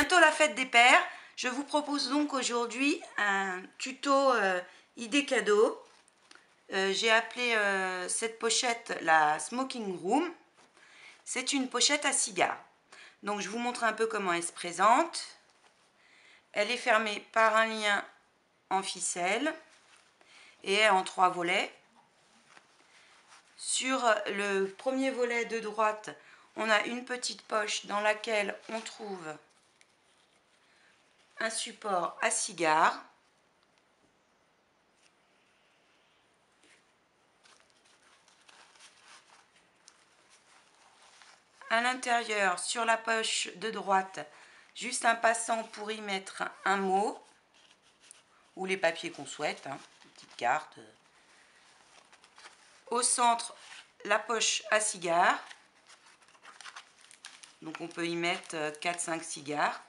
Bientôt la fête des pères. Je vous propose donc aujourd'hui un tuto idée cadeau. J'ai appelé cette pochette la Smoking Room. C'est une pochette à cigares. Donc je vous montre un peu comment elle se présente. Elle est fermée par un lien en ficelle et est en 3 volets. Sur le premier volet de droite, on a une petite poche dans laquelle on trouve un support à cigare. À l'intérieur, sur la poche de droite, juste un passant pour y mettre un mot ou les papiers qu'on souhaite, hein, une petite carte. Au centre, la poche à cigares. Donc on peut y mettre 4-5 cigares.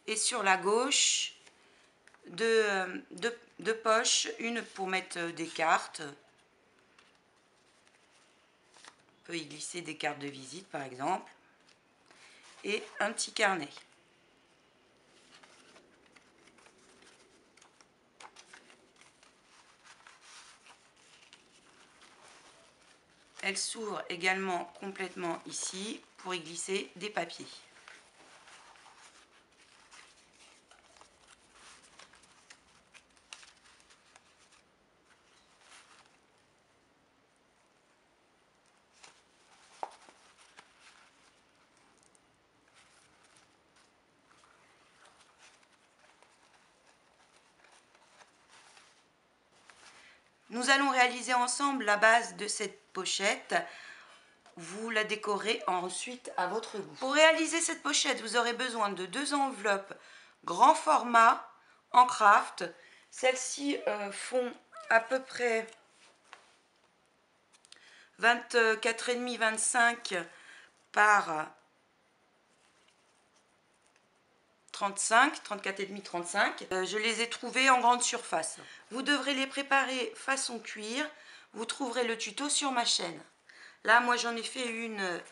Et sur la gauche, deux poches, une pour mettre des cartes. On peut y glisser des cartes de visite par exemple. Et un petit carnet. Elle s'ouvre également complètement ici pour y glisser des papiers. Nous allons réaliser ensemble la base de cette pochette. Vous la décorez ensuite à votre goût. Pour réaliser cette pochette, vous aurez besoin de 2 enveloppes grand format en craft. Celles-ci font à peu près 24,5 par 34,5. Je les ai trouvées en grande surface. Vous devrez les préparer façon cuir. Vous trouverez le tuto sur ma chaîne. Là, moi, j'en ai fait une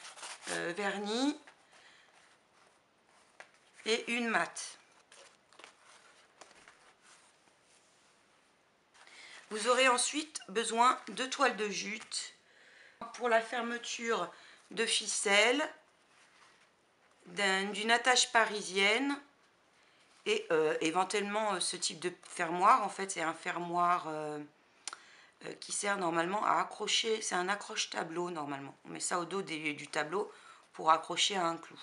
vernie et une mat. Vous aurez ensuite besoin de toile de jute pour la fermeture de ficelle, d'une attache parisienne et éventuellement ce type de fermoir. En fait, c'est un fermoir qui sert normalement à accrocher, c'est un accroche-tableau normalement. On met ça au dos du tableau pour accrocher à un clou.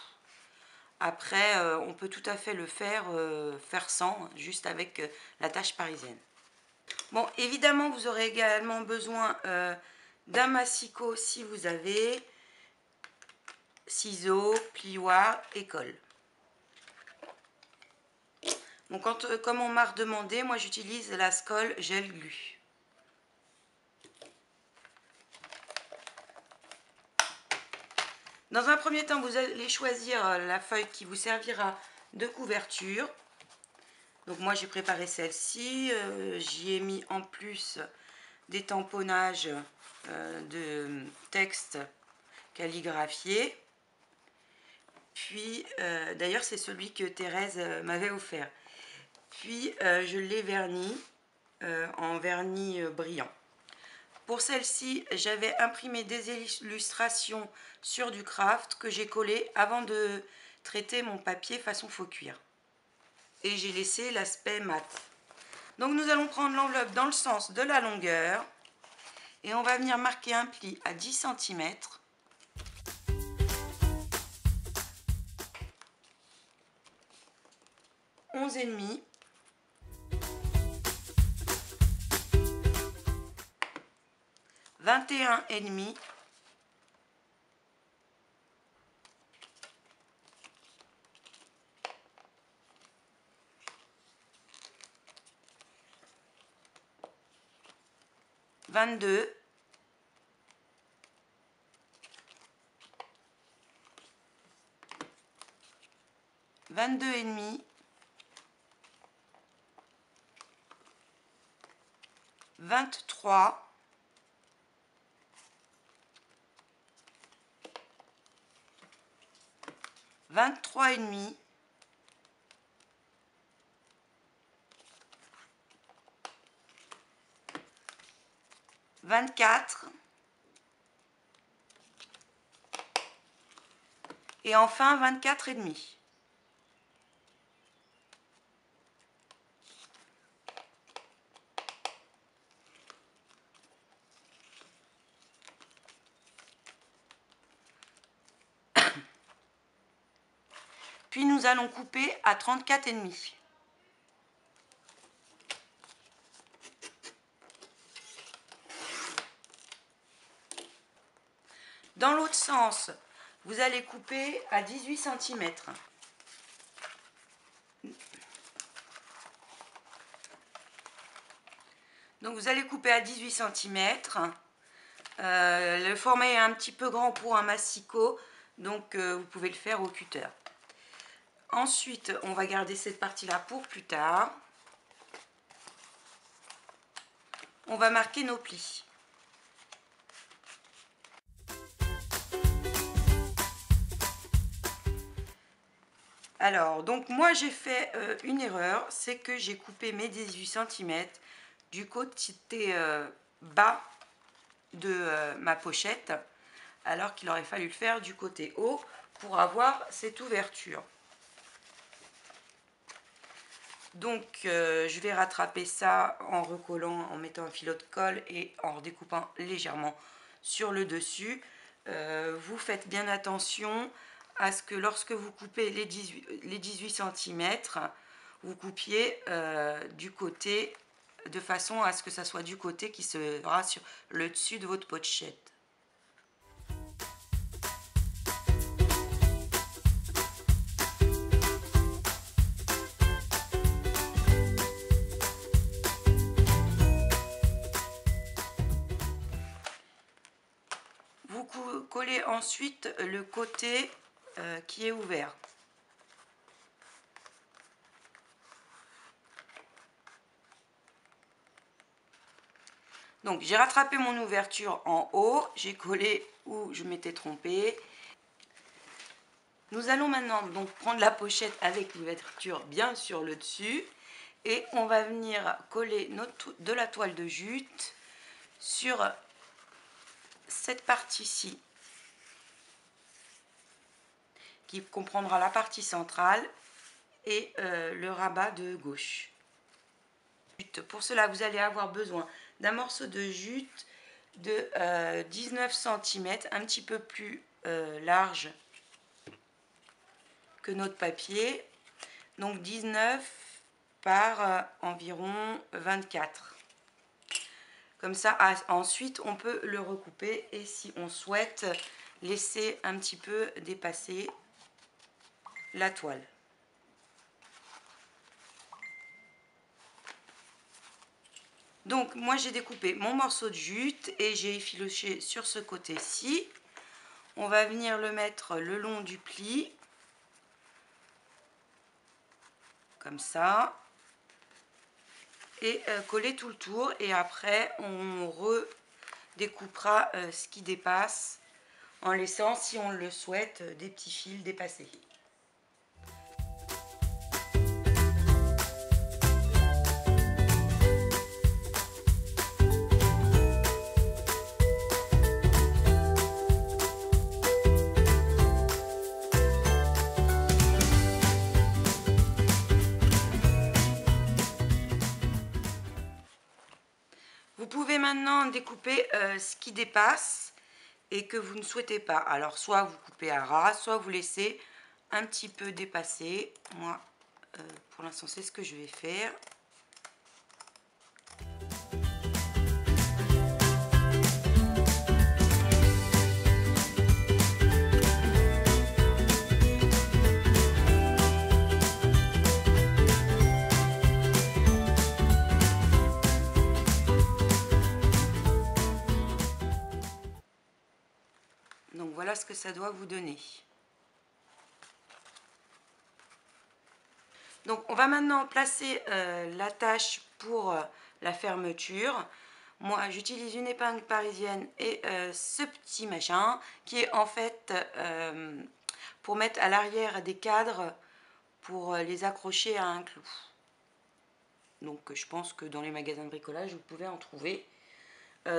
Après, on peut tout à fait le faire sans, juste avec l'attache parisienne. Bon, évidemment, vous aurez également besoin d'un massicot si vous avez, ciseaux, plioir et colle. Donc, comme on m'a redemandé, moi j'utilise la Skoll Gel Glu. Dans un premier temps, vous allez choisir la feuille qui vous servira de couverture. Donc moi j'ai préparé celle-ci, j'y ai mis en plus des tamponnages de texte calligraphié. Puis d'ailleurs c'est celui que Thérèse m'avait offert. Puis je l'ai verni en vernis brillant. Pour celle-ci, j'avais imprimé des illustrations sur du craft que j'ai collé avant de traiter mon papier façon faux cuir. Et j'ai laissé l'aspect mat. Donc nous allons prendre l'enveloppe dans le sens de la longueur et on va venir marquer un pli à 10 cm. « 11,5 » 21,5 » 22, 22,5, 23, 24,5. 23,5. 24 et enfin 24,5. Puis nous allons couper à 34,5. Dans l'autre sens, vous allez couper à 18 cm. Donc vous allez couper à 18 cm. Le format est un petit peu grand pour un massicot, donc vous pouvez le faire au cutter. Ensuite, on va garder cette partie-là pour plus tard. On va marquer nos plis. Alors, donc moi j'ai fait une erreur, c'est que j'ai coupé mes 18 cm du côté bas de ma pochette, alors qu'il aurait fallu le faire du côté haut pour avoir cette ouverture. Donc je vais rattraper ça en recollant, en mettant un filot de colle et en redécoupant légèrement sur le dessus. Vous faites bien attention à ce que lorsque vous coupez les 18 cm, vous coupiez du côté, de façon à ce que ça soit du côté qui sera sur le dessus de votre pochette. Vous collez ensuite le côté qui est ouvert. Donc j'ai rattrapé mon ouverture en haut, j'ai collé où je m'étais trompée. Nous allons maintenant donc prendre la pochette avec l'ouverture bien sur le dessus et on va venir coller de la toile de jute sur cette partie-ci qui comprendra la partie centrale et le rabat de gauche. Pour cela, vous allez avoir besoin d'un morceau de jute de 19 cm, un petit peu plus large que notre papier. Donc 19 par environ 24. Comme ça, ensuite, on peut le recouper et si on souhaite laisser un petit peu dépasser la toile. Donc moi j'ai découpé mon morceau de jute et j'ai effiloché sur ce côté-ci. On va venir le mettre le long du pli, comme ça, et coller tout le tour. Et après on redécoupera ce qui dépasse en laissant, si on le souhaite, des petits fils dépassés. Vous pouvez maintenant découper ce qui dépasse et que vous ne souhaitez pas. Alors soit vous coupez à ras, soit vous laissez un petit peu dépasser. Moi, pour l'instant, c'est ce que je vais faire. Donc voilà ce que ça doit vous donner. Donc on va maintenant placer l'attache pour la fermeture. Moi j'utilise une épingle parisienne et ce petit machin qui est en fait pour mettre à l'arrière des cadres pour les accrocher à un clou. Donc je pense que dans les magasins de bricolage, vous pouvez en trouver.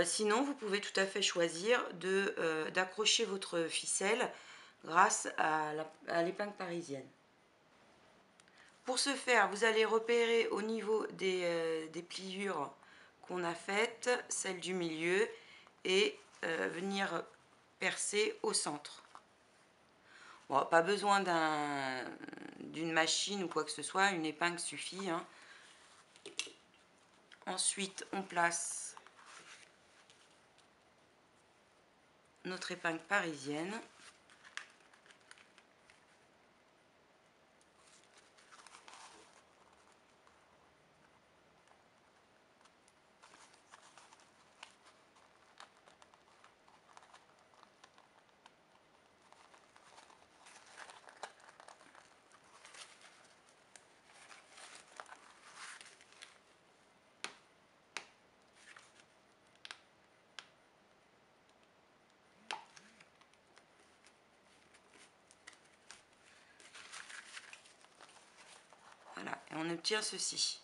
Sinon, vous pouvez tout à fait choisir d'accrocher votre ficelle grâce à l'épingle parisienne. Pour ce faire, vous allez repérer au niveau des pliures qu'on a faites, celle du milieu, et venir percer au centre. Bon, pas besoin d'une machine ou quoi que ce soit, une épingle suffit, hein. Ensuite, on place notre épingle parisienne. Voilà, et on obtient ceci.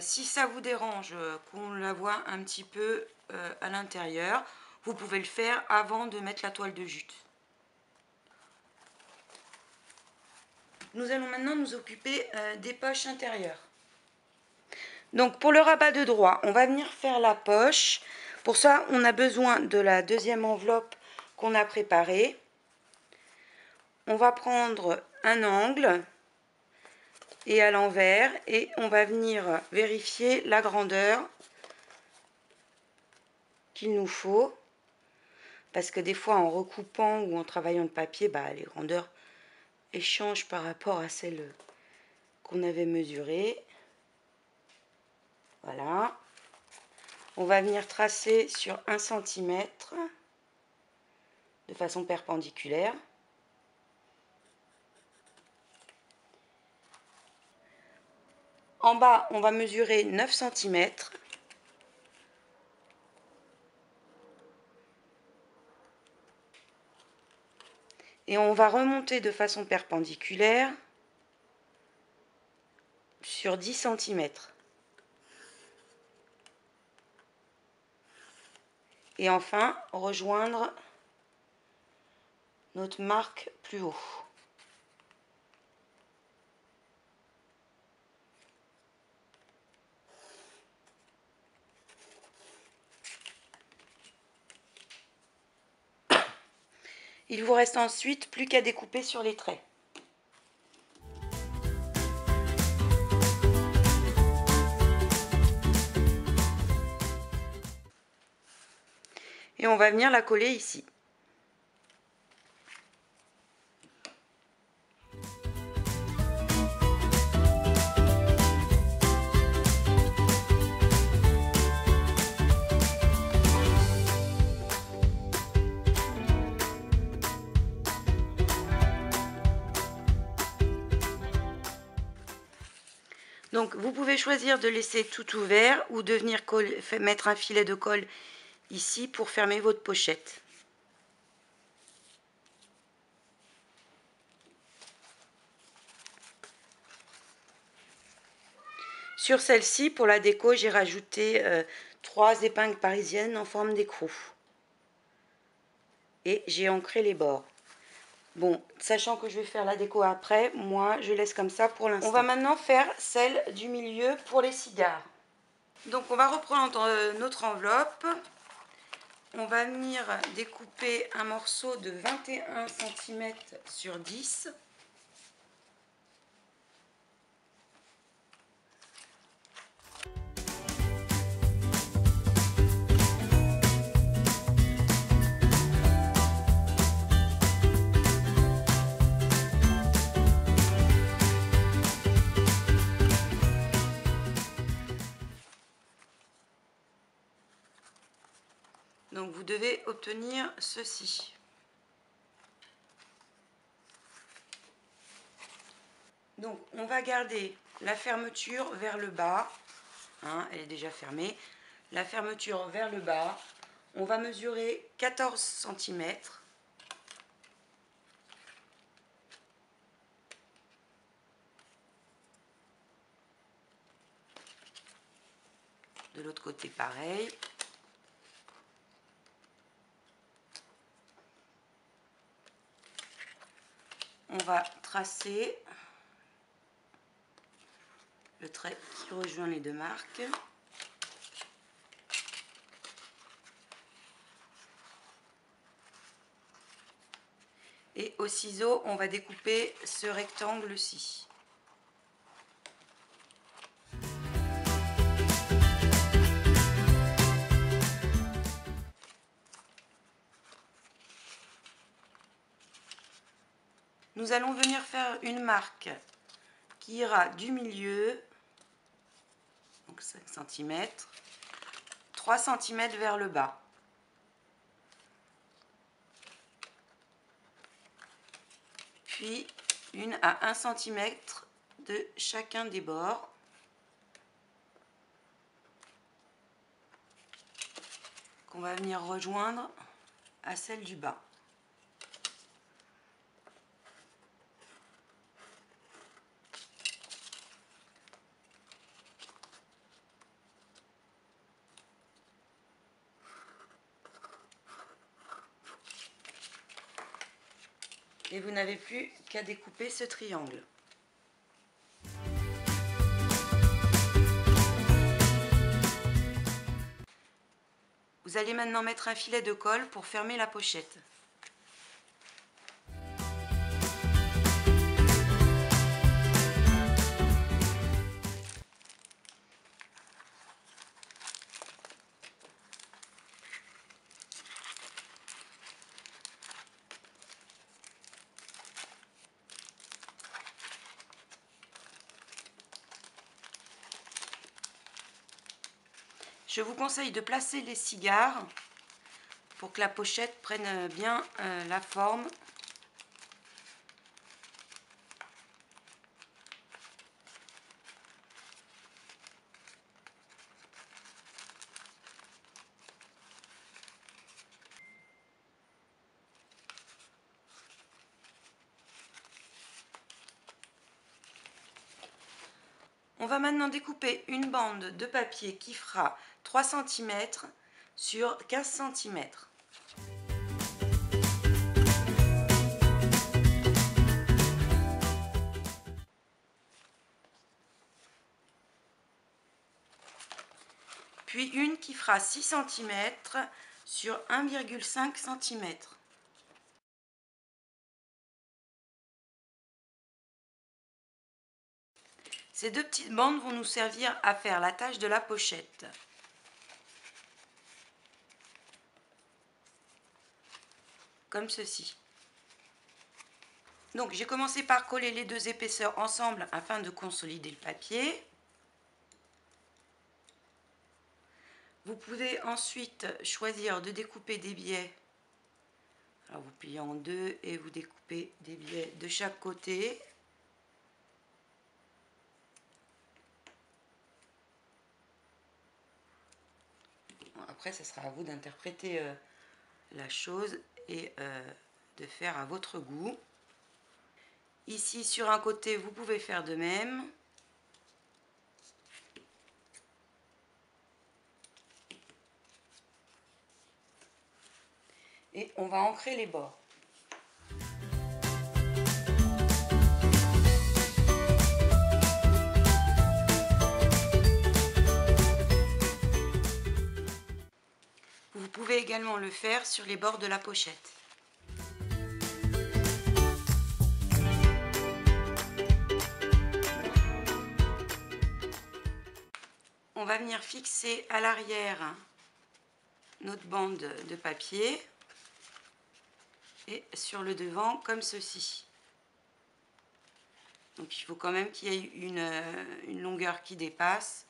Si ça vous dérange qu'on la voit un petit peu à l'intérieur, vous pouvez le faire avant de mettre la toile de jute. Nous allons maintenant nous occuper des poches intérieures. Donc pour le rabat de droit, on va venir faire la poche. Pour ça, on a besoin de la deuxième enveloppe qu'on a préparée. On va prendre un angle et à l'envers et on va venir vérifier la grandeur qu'il nous faut, parce que des fois en recoupant ou en travaillant le papier, les grandeurs échangent par rapport à celles qu'on avait mesurées. Voilà, on va venir tracer sur 1 cm de façon perpendiculaire. En bas, on va mesurer 9 cm. Et on va remonter de façon perpendiculaire sur 10 cm. Et enfin, rejoindre notre marque plus haut. Il vous reste ensuite plus qu'à découper sur les traits. Et on va venir la coller ici. Donc vous pouvez choisir de laisser tout ouvert ou de venir mettre un filet de colle ici pour fermer votre pochette. Sur celle-ci, pour la déco, j'ai rajouté 3 épingles parisiennes en forme d'écrou. Et j'ai ancré les bords. Bon, sachant que je vais faire la déco après, moi je laisse comme ça pour l'instant. On va maintenant faire celle du milieu pour les cigares. Donc on va reprendre notre enveloppe. On va venir découper un morceau de 21 cm sur 10. Donc vous devez obtenir ceci. Donc on va garder la fermeture vers le bas, hein, elle est déjà fermée, la fermeture vers le bas, on va mesurer 14 cm De l'autre côté, pareil. On va tracer le trait qui rejoint les deux marques. Et au ciseau, on va découper ce rectangle-ci. Nous allons venir faire une marque qui ira du milieu, donc 5 cm, 3 cm vers le bas. Puis une à 1 cm de chacun des bords. Qu'on va venir rejoindre à celle du bas. Et vous n'avez plus qu'à découper ce triangle. Vous allez maintenant mettre un filet de colle pour fermer la pochette. Je vous conseille de placer les cigares pour que la pochette prenne bien la forme. On va maintenant découper une bande de papier qui fera 3 cm sur 15 cm. Puis une qui fera 6 cm sur 1,5 cm. Ces deux petites bandes vont nous servir à faire la tache de la pochette. Comme ceci. Donc j'ai commencé par coller les deux épaisseurs ensemble afin de consolider le papier. Vous pouvez ensuite choisir de découper des biais. Alors vous pliez en deux et vous découpez des biais de chaque côté. Après, ce sera à vous d'interpréter la chose et de faire à votre goût. Ici, sur un côté, vous pouvez faire de même. Et on va ancrer les bords. Vous pouvez également le faire sur les bords de la pochette. On va venir fixer à l'arrière notre bande de papier et sur le devant comme ceci. Donc il faut quand même qu'il y ait une longueur qui dépasse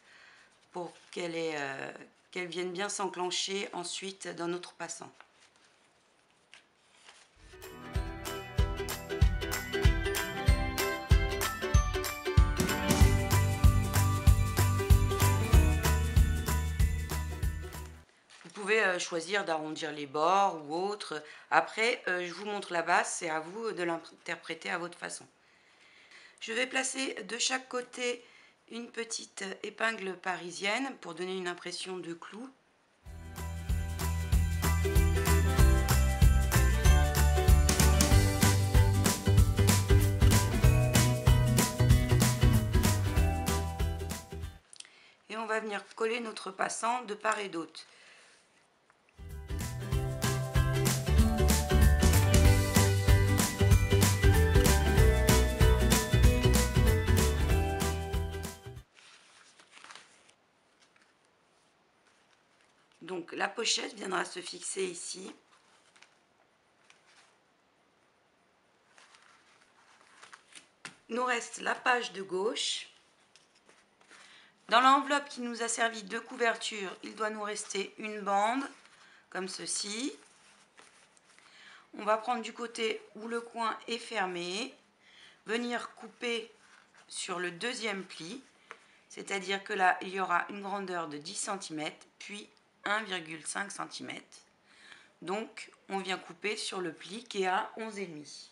pour qu'elle vienne bien s'enclencher ensuite dans notre passant. Vous pouvez choisir d'arrondir les bords ou autre. Après, je vous montre la base, c'est à vous de l'interpréter à votre façon. Je vais placer de chaque côté une petite épingle parisienne pour donner une impression de clou. Et on va venir coller notre passant de part et d'autre. Donc la pochette viendra se fixer ici. Nous reste la page de gauche. Dans l'enveloppe qui nous a servi de couverture, il doit nous rester une bande, comme ceci. On va prendre du côté où le coin est fermé, venir couper sur le deuxième pli, c'est-à-dire que là, il y aura une grandeur de 10 cm, puis 1,5 cm. Donc, on vient couper sur le pli qui est à 11,5.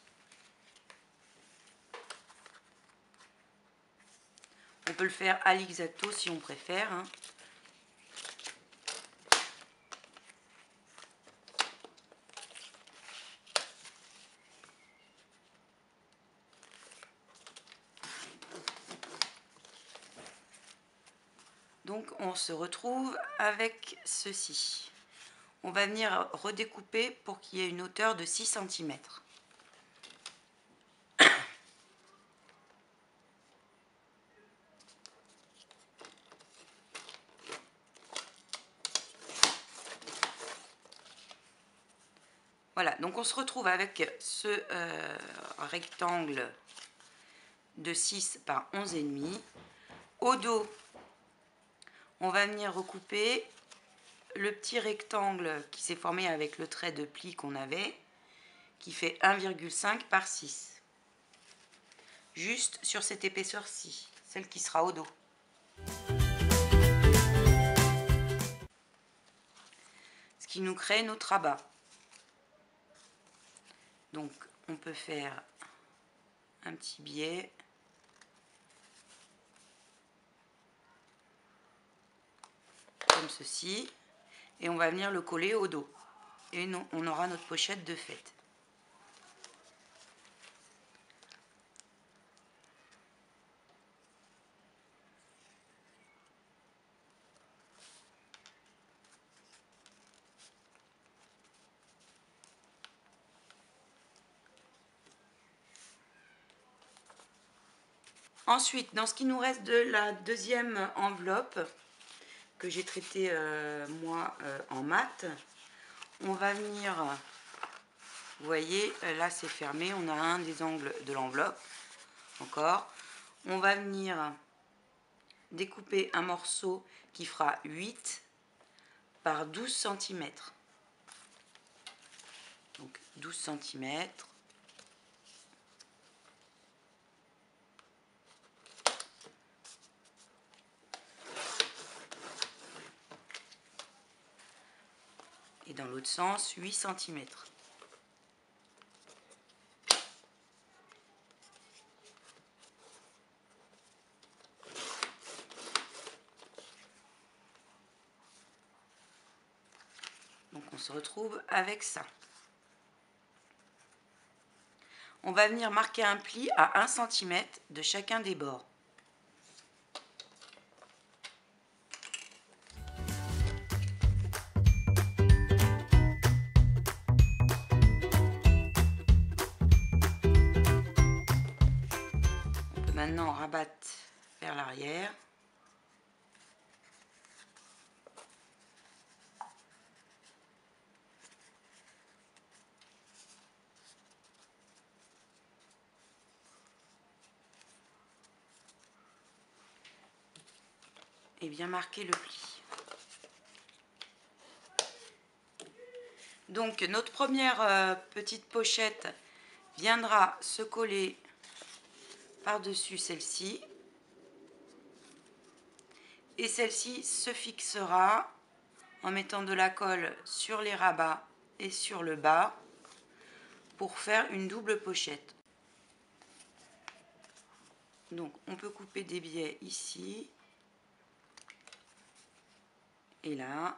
On peut le faire à l'exacto si on préfère, hein. Donc on se retrouve avec ceci. On va venir redécouper pour qu'il y ait une hauteur de 6 cm. Voilà, donc on se retrouve avec ce rectangle de 6 par 11,5. Au dos, on va venir recouper le petit rectangle qui s'est formé avec le trait de pli qu'on avait, qui fait 1,5 par 6. Juste sur cette épaisseur-ci, celle qui sera au dos. Ce qui nous crée notre rabat. Donc on peut faire un petit biais. Comme ceci. Et on va venir le coller au dos. Et on aura notre pochette de fête. Ensuite, dans ce qui nous reste de la deuxième enveloppe, que j'ai traité moi en mat, on va venir, vous voyez, là c'est fermé, on a un des angles de l'enveloppe, encore. On va venir découper un morceau qui fera 8 par 12 cm. Donc 12 cm. Et dans l'autre sens, 8 cm. Donc on se retrouve avec ça. On va venir marquer un pli à 1 cm de chacun des bords. On peut maintenant rabattre vers l'arrière. Et bien marquer le pli. Donc notre première petite pochette viendra se coller par-dessus celle-ci. Et celle-ci se fixera en mettant de la colle sur les rabats et sur le bas pour faire une double pochette. Donc on peut couper des biais ici et là.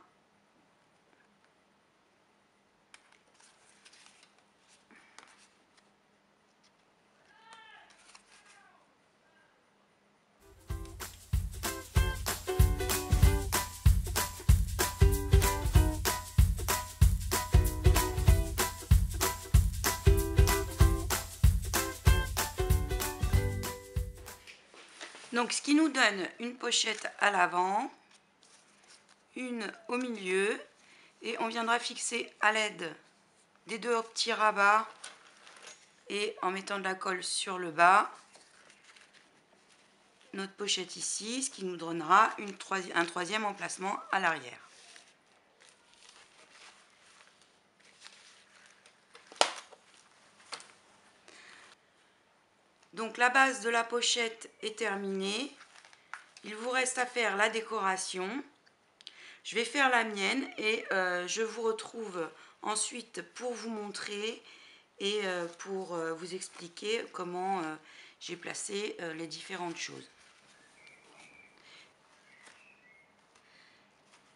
Donc ce qui nous donne une pochette à l'avant, une au milieu, et on viendra fixer à l'aide des deux petits rabats et en mettant de la colle sur le bas notre pochette ici, ce qui nous donnera un troisième emplacement à l'arrière. Donc la base de la pochette est terminée. Il vous reste à faire la décoration. Je vais faire la mienne et je vous retrouve ensuite pour vous montrer et pour vous expliquer comment j'ai placé les différentes choses.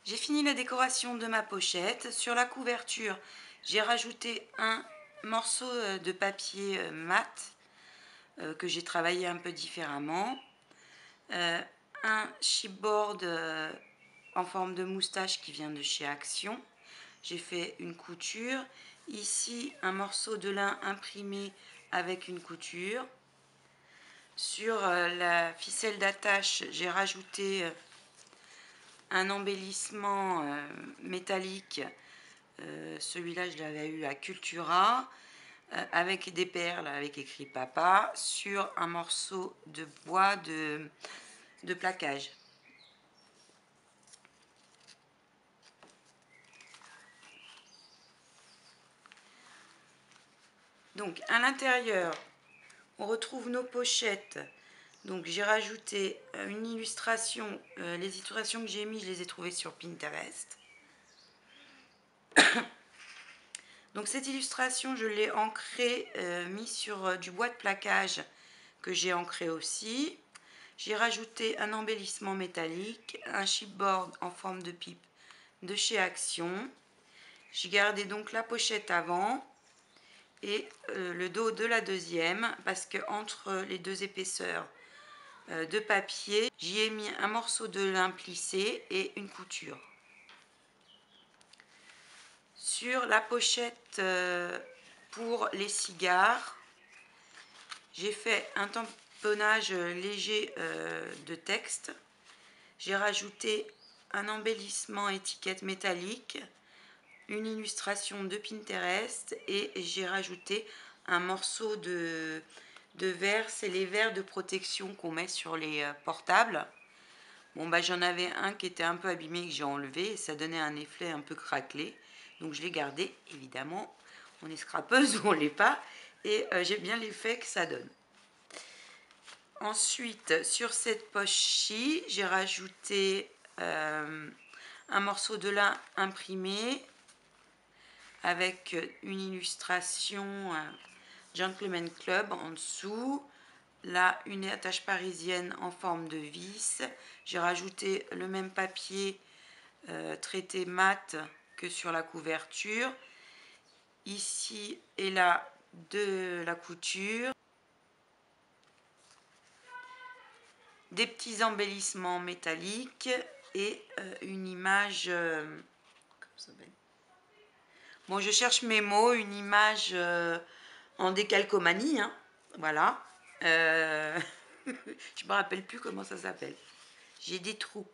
J'ai fini la décoration de ma pochette. Sur la couverture, j'ai rajouté un morceau de papier mat que j'ai travaillé un peu différemment. Un chipboard en forme de moustache qui vient de chez Action. J'ai fait une couture. Ici, un morceau de lin imprimé avec une couture. Sur la ficelle d'attache, j'ai rajouté un embellissement métallique. Celui-là, je l'avais eu à Cultura. Avec des perles, avec écrit papa, sur un morceau de bois de plaquage. Donc à l'intérieur, on retrouve nos pochettes. Donc j'ai rajouté une illustration. Les illustrations que j'ai mis, je les ai trouvées sur Pinterest. Donc cette illustration, je l'ai ancrée, mis sur du bois de plaquage que j'ai ancré aussi. J'ai rajouté un embellissement métallique, un chipboard en forme de pipe de chez Action. J'ai gardé donc la pochette avant et le dos de la deuxième parce que entre les deux épaisseurs de papier, j'y ai mis un morceau de lin plissé et une couture. Sur la pochette pour les cigares, j'ai fait un tamponnage léger de texte. J'ai rajouté un embellissement étiquette métallique, une illustration de Pinterest et j'ai rajouté un morceau de verre. C'est les verres de protection qu'on met sur les portables. Bon, bah, j'en avais un qui était un peu abîmé que j'ai enlevé et ça donnait un effet un peu craquelé. Donc je l'ai gardé, évidemment. On est scrapeuse ou on l'est pas. Et j'ai bien l'effet que ça donne. Ensuite, sur cette poche-ci, j'ai rajouté un morceau de lin imprimé avec une illustration Gentleman Club en dessous. Là, une attache parisienne en forme de vis. J'ai rajouté le même papier traité mat que sur la couverture. Ici et là, de la couture. Des petits embellissements métalliques et une image... bon, je cherche mes mots, une image en décalcomanie, hein, voilà. Je me rappelle plus comment ça s'appelle. J'ai des trous.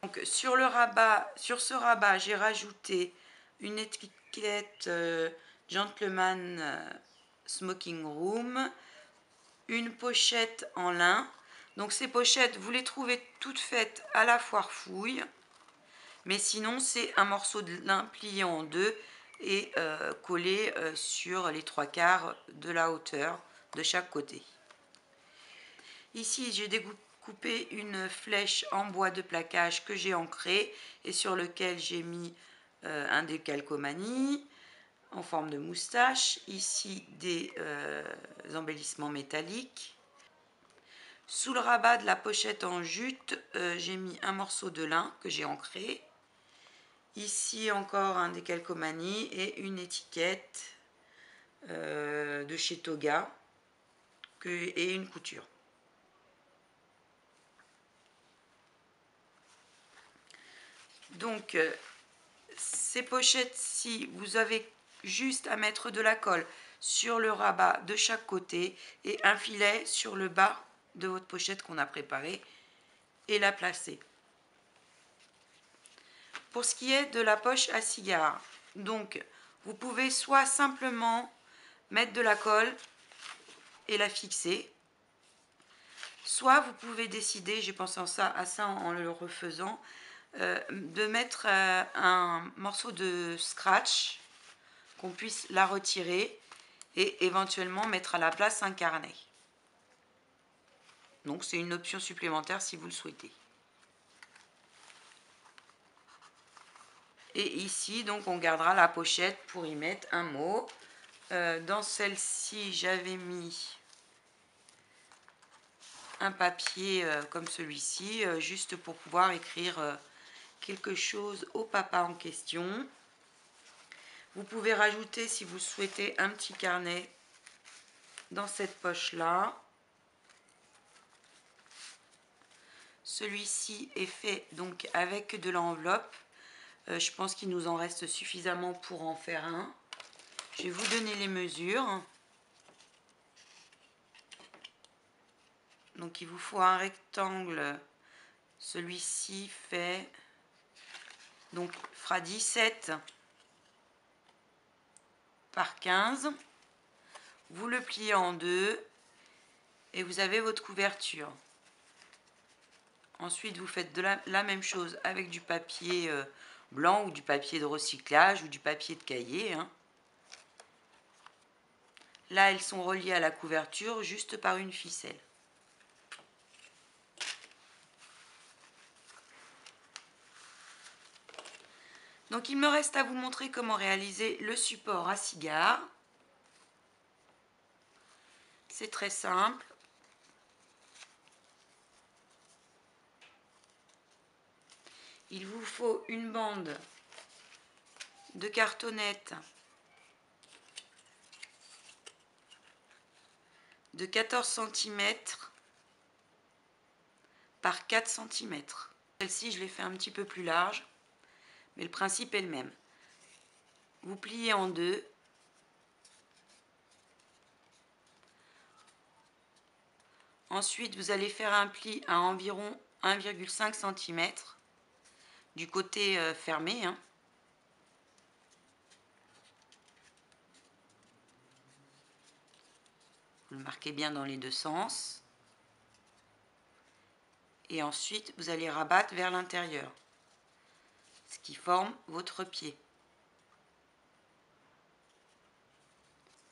Donc sur le rabat, sur ce rabat, j'ai rajouté une étiquette Gentleman Smoking Room, une pochette en lin. Donc ces pochettes, vous les trouvez toutes faites à la foire fouille, mais sinon c'est un morceau de lin plié en deux et collé sur les 3/4 de la hauteur de chaque côté. Ici j'ai découpé une flèche en bois de plaquage que j'ai ancré et sur lequel j'ai mis un décalcomanie en forme de moustache. Ici des embellissements métalliques. Sous le rabat de la pochette en jute, j'ai mis un morceau de lin que j'ai ancré. Ici encore un décalcomanie et une étiquette de chez Toga et une couture. Donc ces pochettes-ci, vous avez juste à mettre de la colle sur le rabat de chaque côté et un filet sur le bas de votre pochette qu'on a préparée et la placer. Pour ce qui est de la poche à cigare, donc vous pouvez soit simplement mettre de la colle et la fixer, soit vous pouvez décider, j'ai pensé à ça en le refaisant, de mettre un morceau de scratch, qu'on puisse la retirer et éventuellement mettre à la place un carnet. Donc c'est une option supplémentaire si vous le souhaitez. Et ici, donc on gardera la pochette pour y mettre un mot. Dans celle-ci, j'avais mis un papier comme celui-ci, juste pour pouvoir écrire quelque chose au papa en question. Vous pouvez rajouter, si vous souhaitez, un petit carnet dans cette poche-là. Celui-ci est fait donc avec de l'enveloppe. Je pense qu'il nous en reste suffisamment pour en faire un. Je vais vous donner les mesures. Donc il vous faut un rectangle. Celui-ci fera 17 par 15. Vous le pliez en deux et vous avez votre couverture. Ensuite, vous faites la même chose avec du papier blanc ou du papier de recyclage ou du papier de cahier. Hein. Là, elles sont reliées à la couverture juste par une ficelle. Donc, il me reste à vous montrer comment réaliser le support à cigare. C'est très simple. Il vous faut une bande de cartonnette de 14 cm par 4 cm. Celle-ci, je l'ai fait un petit peu plus large, mais le principe est le même. Vous pliez en deux. Ensuite, vous allez faire un pli à environ 1,5 cm du côté fermé. Hein. Vous le marquez bien dans les deux sens. Et ensuite, vous allez rabattre vers l'intérieur, ce qui forme votre pied.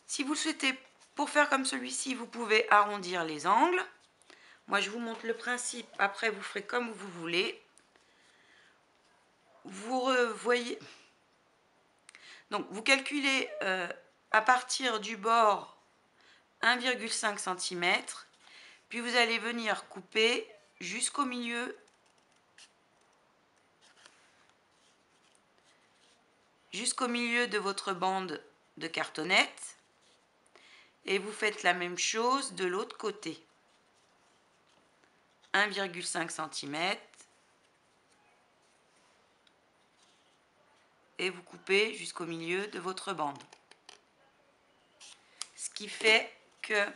Si vous le souhaitez, pour faire comme celui-ci, vous pouvez arrondir les angles. Moi, je vous montre le principe. Après, vous ferez comme vous voulez. Vous voyez. Donc, vous calculez à partir du bord 1,5 cm. Puis, vous allez venir couper jusqu'au milieu. Jusqu'au milieu de votre bande de cartonnette. Et vous faites la même chose de l'autre côté. 1,5 cm. Et vous coupez jusqu'au milieu de votre bande. Ce qui fait que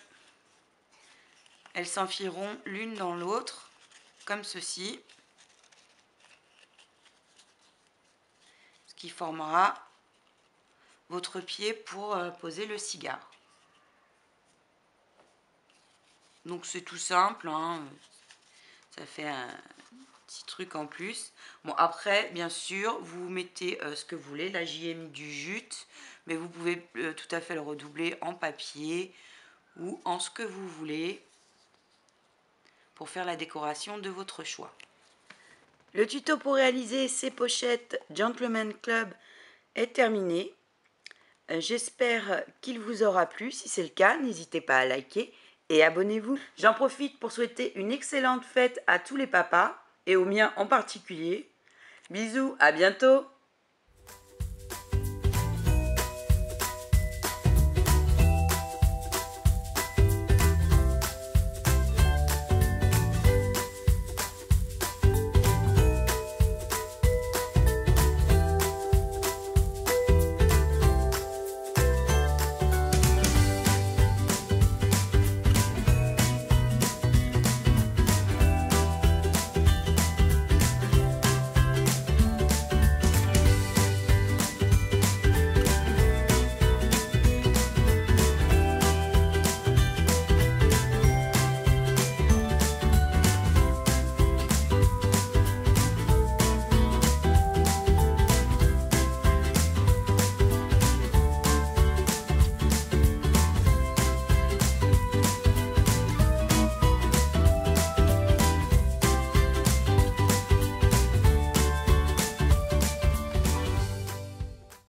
elles s'enfileront l'une dans l'autre, comme ceci. Ce qui formera votre pied pour poser le cigare. Donc c'est tout simple, hein. Ça fait un petit truc en plus. Bon, après, bien sûr, vous mettez ce que vous voulez. Là, j'y ai mis du jute, mais vous pouvez tout à fait le redoubler en papier ou en ce que vous voulez pour faire la décoration de votre choix. Le tuto pour réaliser ces pochettes Gentleman Club est terminé. J'espère qu'il vous aura plu. Si c'est le cas, n'hésitez pas à liker et abonnez-vous. J'en profite pour souhaiter une excellente fête à tous les papas et aux miens en particulier. Bisous, à bientôt!